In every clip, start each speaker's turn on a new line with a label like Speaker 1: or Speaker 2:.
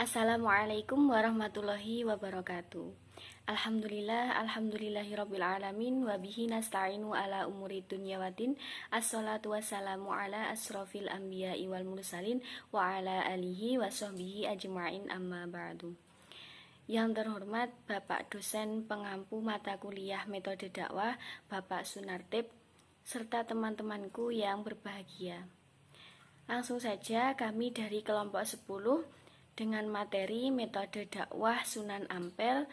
Speaker 1: Assalamualaikum warahmatullahi wabarakatuh. Alhamdulillahirabbil alamin wa bihi nasta'inu ala umuri dunya waddin. Assalatu wassalamu ala asrofil anbiya'i wal mursalin wa ala alihi wa sahbihi ajma'in amma ba'du. Yang terhormat Bapak dosen pengampu mata kuliah metode dakwah, Bapak Sunartip, serta teman-temanku yang berbahagia. Langsung saja kami dari kelompok 10 dengan materi metode dakwah Sunan Ampel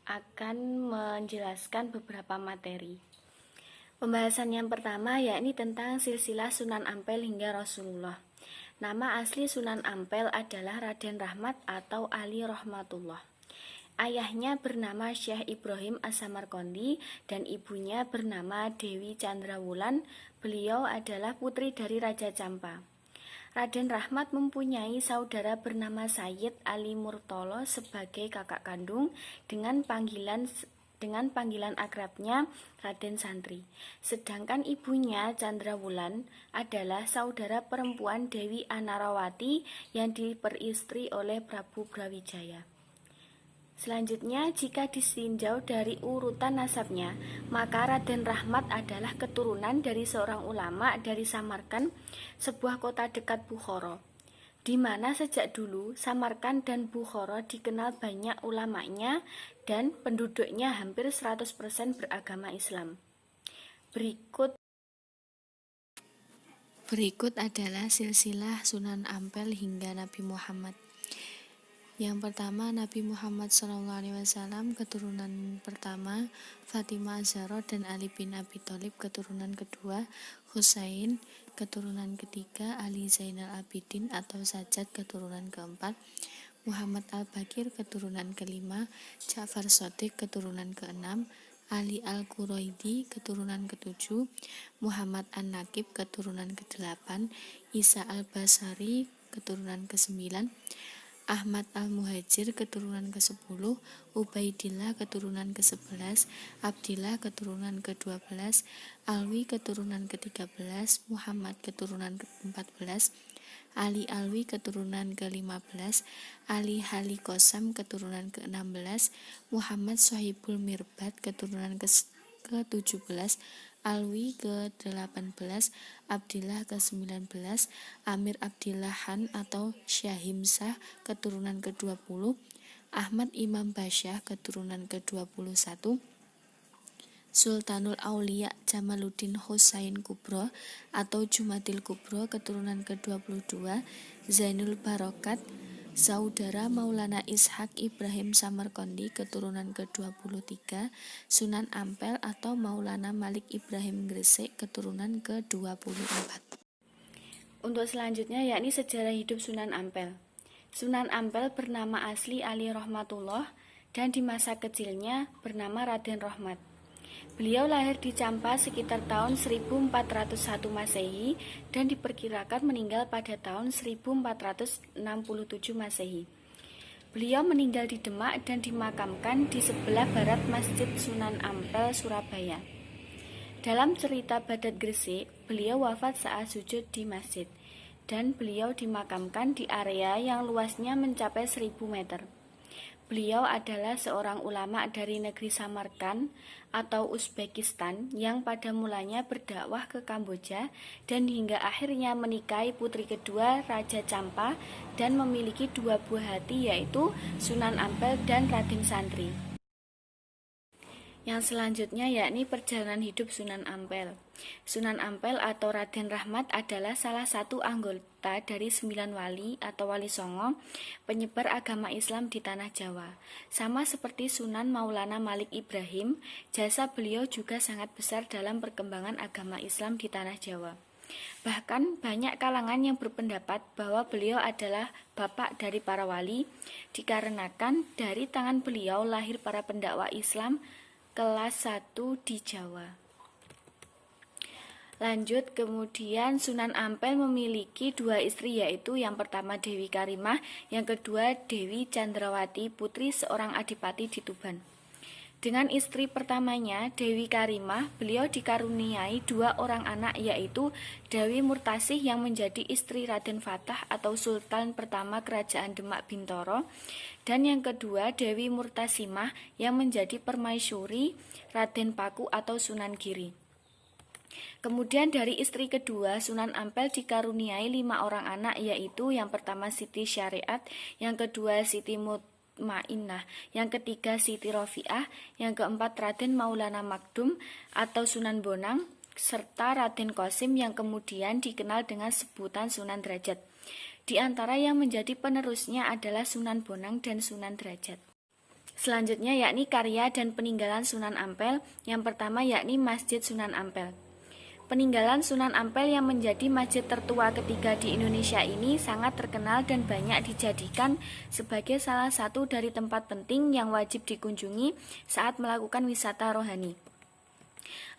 Speaker 1: akan menjelaskan beberapa materi. Pembahasan yang pertama yakni tentang silsilah Sunan Ampel hingga Rasulullah. Nama asli Sunan Ampel adalah Raden Rahmat atau Ali Rahmatullah. Ayahnya bernama Syekh Ibrahim As-Samarqandi dan ibunya bernama Dewi Chandrawulan. Beliau adalah putri dari Raja Campa. Raden Rahmat mempunyai saudara bernama Sayyid Ali Murtolo sebagai kakak kandung dengan panggilan akrabnya Raden Santri. Sedangkan ibunya Chandrawulan adalah saudara perempuan Dewi Anarawati yang diperistri oleh Prabu Brawijaya. Selanjutnya, jika ditinjau dari urutan nasabnya, maka Raden Rahmat adalah keturunan dari seorang ulama dari Samarkand, sebuah kota dekat Bukhara, di mana sejak dulu Samarkand dan Bukhara dikenal banyak ulamanya dan penduduknya hampir 100% beragama Islam. Berikut adalah silsilah Sunan Ampel hingga Nabi Muhammad. Yang pertama, Nabi Muhammad SAW, keturunan pertama Fatimah Az-Zahra dan Ali bin Abi Thalib, keturunan kedua Husain, keturunan ketiga Ali Zainal Abidin atau Sajjad, keturunan keempat Muhammad Al-Bakir, keturunan kelima Ja'far Shadiq, keturunan keenam Ali Al-Quraidi, keturunan ketujuh Muhammad An-Nakib, keturunan kedelapan Isa Al-Basari, keturunan kesembilan Ahmad Al-Muhajir, keturunan ke-10, Ubaidillah, keturunan ke-11, Abdillah, keturunan ke-12, Alwi, keturunan ke-13, Muhammad, keturunan ke-14, Ali Alwi, keturunan ke-15, Ali Hali Qasam, keturunan ke-16, Muhammad Sohibul Mirbad, keturunan ke-17, Alwi ke-18, Abdillah ke-19, Amir Abdillah Han atau Syahimsah, keturunan ke-20, Ahmad Imam Basyah, keturunan ke-21, Sultanul Aulia Jamaluddin Husain Kubro atau Jumadil Kubro, keturunan ke-22, Zainul Barokat, saudara Maulana Ishaq Ibrahim Samarqandi, keturunan ke-23, Sunan Ampel atau Maulana Malik Ibrahim Gresik, keturunan ke-24. Untuk selanjutnya yakni sejarah hidup Sunan Ampel. Sunan Ampel bernama asli Ali Rahmatullah dan di masa kecilnya bernama Raden Rahmat. Beliau lahir di Campa sekitar tahun 1401 Masehi dan diperkirakan meninggal pada tahun 1467 Masehi. Beliau meninggal di Demak dan dimakamkan di sebelah barat Masjid Sunan Ampel, Surabaya. Dalam cerita Badat Gresik, beliau wafat saat sujud di masjid dan beliau dimakamkan di area yang luasnya mencapai 1000 meter. Beliau adalah seorang ulama dari negeri Samarkand atau Uzbekistan yang pada mulanya berdakwah ke Kamboja dan hingga akhirnya menikahi putri kedua Raja Campa dan memiliki dua buah hati yaitu Sunan Ampel dan Raden Santri. Yang selanjutnya yakni perjalanan hidup Sunan Ampel. Sunan Ampel atau Raden Rahmat adalah salah satu anggota dari 9 wali atau wali songo penyebar agama Islam di tanah Jawa. Sama seperti Sunan Maulana Malik Ibrahim, jasa beliau juga sangat besar dalam perkembangan agama Islam di tanah Jawa. Bahkan banyak kalangan yang berpendapat bahwa beliau adalah bapak dari para wali, dikarenakan dari tangan beliau lahir para pendakwah Islam kelas 1 di Jawa. Lanjut, kemudian Sunan Ampel memiliki dua istri, yaitu yang pertama Dewi Karimah, yang kedua Dewi Chandrawati, putri seorang adipati di Tuban.
Speaker 2: Dengan istri pertamanya, Dewi Karimah, beliau dikaruniai 2 orang anak, yaitu Dewi Murtasih yang menjadi istri Raden Fatah atau Sultan pertama Kerajaan Demak Bintoro, dan yang kedua Dewi Murtasimah yang menjadi permaisuri Raden Paku atau Sunan Giri. Kemudian dari istri kedua, Sunan Ampel dikaruniai 5 orang anak, yaitu yang pertama Siti Syariat, yang kedua Siti Mutmainah, yang ketiga Siti Rofiah, yang keempat Raden Maulana Magdum atau Sunan Bonang, serta Raden Qasim yang kemudian dikenal dengan sebutan Sunan Derajat. Di antara yang menjadi penerusnya adalah Sunan Bonang dan Sunan Derajat. Selanjutnya yakni karya dan peninggalan Sunan Ampel. Yang pertama yakni Masjid Sunan Ampel. Peninggalan Sunan Ampel yang menjadi masjid tertua ketiga di Indonesia ini sangat terkenal dan banyak dijadikan sebagai salah satu dari tempat penting yang wajib dikunjungi saat melakukan wisata rohani.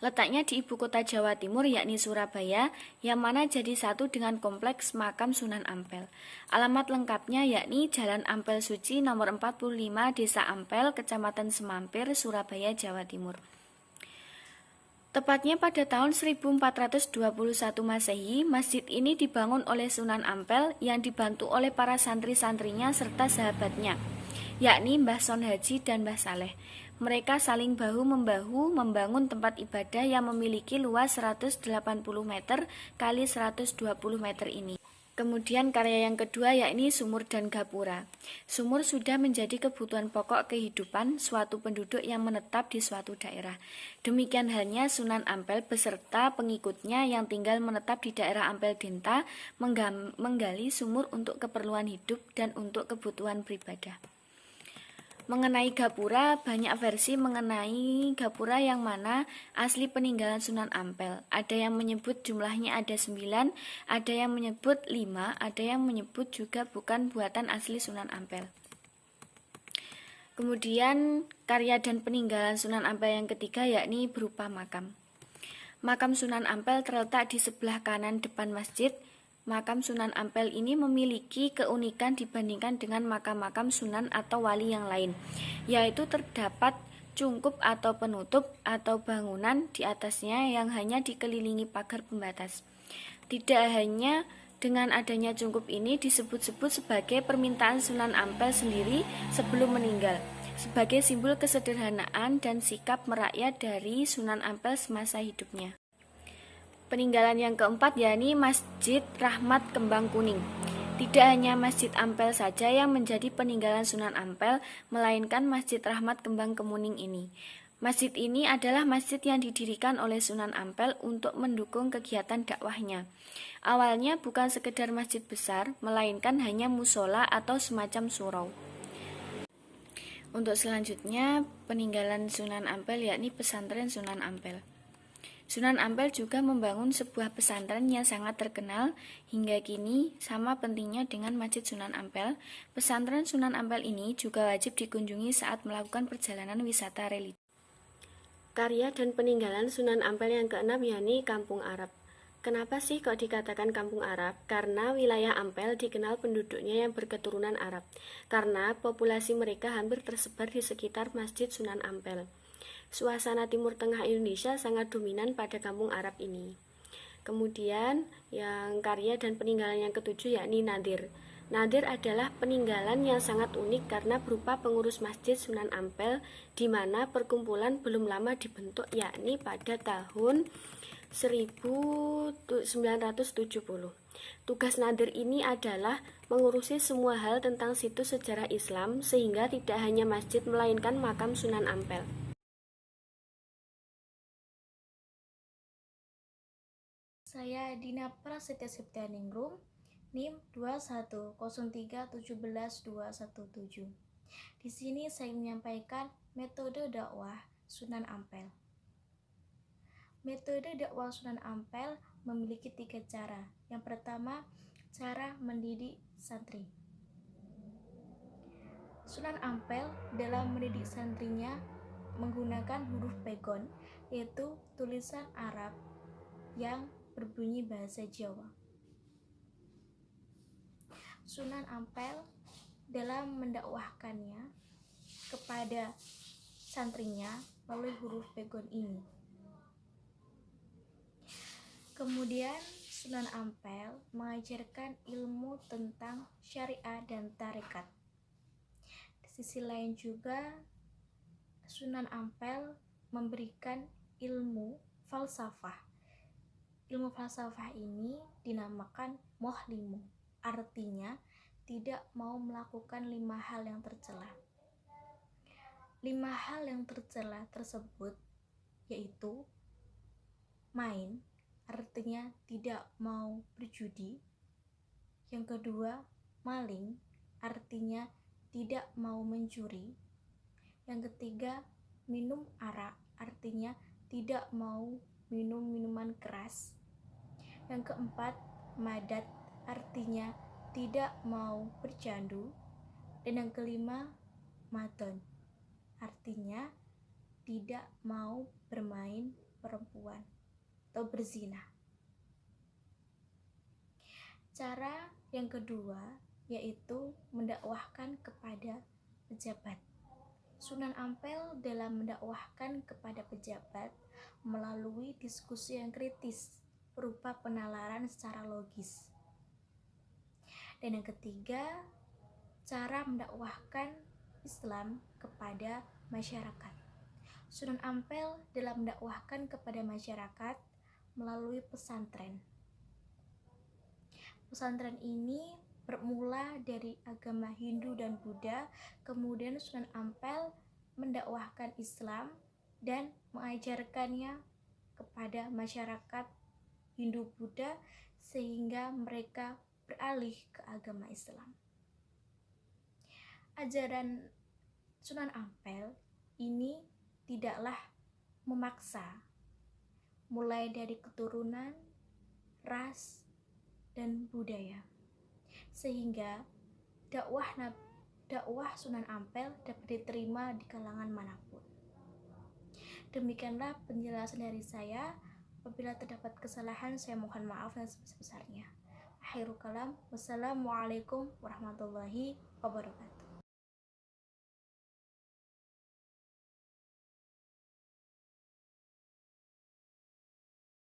Speaker 2: Letaknya di ibu kota Jawa Timur yakni Surabaya, yang mana jadi satu dengan kompleks makam Sunan Ampel. Alamat lengkapnya yakni Jalan Ampel Suci nomor 45, Desa Ampel, Kecamatan Semampir, Surabaya, Jawa Timur. Tepatnya pada tahun 1421 Masehi, masjid ini dibangun oleh Sunan Ampel yang dibantu oleh para santri-santrinya serta sahabatnya, yakni Mbah Son Haji dan Mbah Saleh. Mereka saling bahu-membahu membangun tempat ibadah yang memiliki luas 180 meter kali 120 meter ini. Kemudian karya yang kedua yakni sumur dan gapura. Sumur sudah menjadi kebutuhan pokok kehidupan suatu penduduk yang menetap di suatu daerah. Demikian halnya Sunan Ampel beserta pengikutnya yang tinggal menetap di daerah Ampel Denta menggali sumur untuk keperluan hidup dan untuk kebutuhan beribadah. Mengenai gapura, banyak versi mengenai gapura yang mana asli peninggalan Sunan Ampel. Ada yang menyebut jumlahnya ada 9, ada yang menyebut 5, ada yang menyebut juga bukan buatan asli Sunan Ampel. Kemudian karya dan peninggalan Sunan Ampel yang ketiga yakni berupa makam. Makam Sunan Ampel terletak di sebelah kanan depan masjid. Makam Sunan Ampel ini memiliki keunikan dibandingkan dengan makam-makam sunan atau wali yang lain, yaitu terdapat cungkup atau penutup atau bangunan di atasnya yang hanya dikelilingi pagar pembatas. Tidak hanya dengan adanya cungkup ini disebut-sebut sebagai permintaan Sunan Ampel sendiri sebelum meninggal, sebagai simbol kesederhanaan dan sikap merakyat dari Sunan Ampel semasa hidupnya. Peninggalan yang keempat yakni Masjid Rahmat Kembang Kuning. Tidak hanya Masjid Ampel saja yang menjadi peninggalan Sunan Ampel, melainkan Masjid Rahmat Kembang Kemuning ini. Masjid ini adalah masjid yang didirikan oleh Sunan Ampel untuk mendukung kegiatan dakwahnya. Awalnya bukan sekedar masjid besar, melainkan hanya musola atau semacam surau. Untuk selanjutnya, peninggalan Sunan Ampel yakni pesantren Sunan Ampel. Sunan Ampel juga membangun sebuah pesantren yang sangat terkenal hingga kini. Sama pentingnya dengan Masjid Sunan Ampel, pesantren Sunan Ampel ini juga wajib dikunjungi saat melakukan perjalanan wisata religi. Karya dan peninggalan Sunan Ampel yang keenam yakni Kampung Arab. Kenapa sih kok dikatakan Kampung Arab? Karena wilayah Ampel dikenal penduduknya yang berketurunan Arab, karena populasi mereka hampir tersebar di sekitar Masjid Sunan Ampel. Suasana Timur Tengah Indonesia sangat dominan pada Kampung Arab ini. Kemudian yang karya dan peninggalan yang ketujuh yakni Nadir. Nadir adalah peninggalan yang sangat unik karena berupa pengurus Masjid Sunan Ampel, di mana perkumpulan belum lama dibentuk yakni pada tahun 1970. Tugas Nadir ini adalah mengurusi semua hal tentang situs sejarah Islam, sehingga tidak hanya masjid melainkan makam Sunan Ampel.
Speaker 3: Saya Dina Prasetya Septianingrum, NIM 21031717217. Di sini saya menyampaikan metode dakwah Sunan Ampel. Metode dakwah Sunan Ampel memiliki 3 cara. Yang pertama, cara mendidik santri. Sunan Ampel dalam mendidik santrinya menggunakan huruf pegon, yaitu tulisan Arab yang berbunyi bahasa Jawa. Sunan Ampel dalam mendakwahkannya kepada santrinya melalui huruf pegon ini. Kemudian Sunan Ampel mengajarkan ilmu tentang syariah dan tarekat. Di sisi lain juga Sunan Ampel memberikan ilmu falsafah. Ilmu falsafah ini dinamakan mohlimu, artinya tidak mau melakukan 5 hal yang tercela. 5 hal yang tercela tersebut yaitu main, artinya tidak mau berjudi. Yang kedua, maling, artinya tidak mau mencuri. Yang ketiga, minum arak, artinya tidak mau minum minuman keras. Yang keempat, madat, artinya tidak mau bercandu. Dan yang kelima, maton, artinya tidak mau bermain perempuan atau berzina. Cara yang kedua yaitu mendakwahkan kepada pejabat. Sunan Ampel dalam mendakwahkan kepada pejabat melalui diskusi yang kritis berupa penalaran secara logis. Dan yang ketiga, cara mendakwahkan Islam kepada masyarakat. Sunan Ampel dalam mendakwahkan kepada masyarakat melalui pesantren. Pesantren ini bermula dari agama Hindu dan Buddha, kemudian Sunan Ampel mendakwahkan Islam dan mengajarkannya kepada masyarakat Hindu Buddha sehingga mereka beralih ke agama Islam. Ajaran Sunan Ampel ini tidaklah memaksa, mulai dari keturunan, ras, dan budaya, sehingga dakwah Sunan Ampel dapat diterima di kalangan manapun. Demikianlah penjelasan dari saya. Apabila terdapat kesalahan, saya mohon maaf yang sebesar-besarnya. Akhirul kalam, wassalamualaikum warahmatullahi wabarakatuh.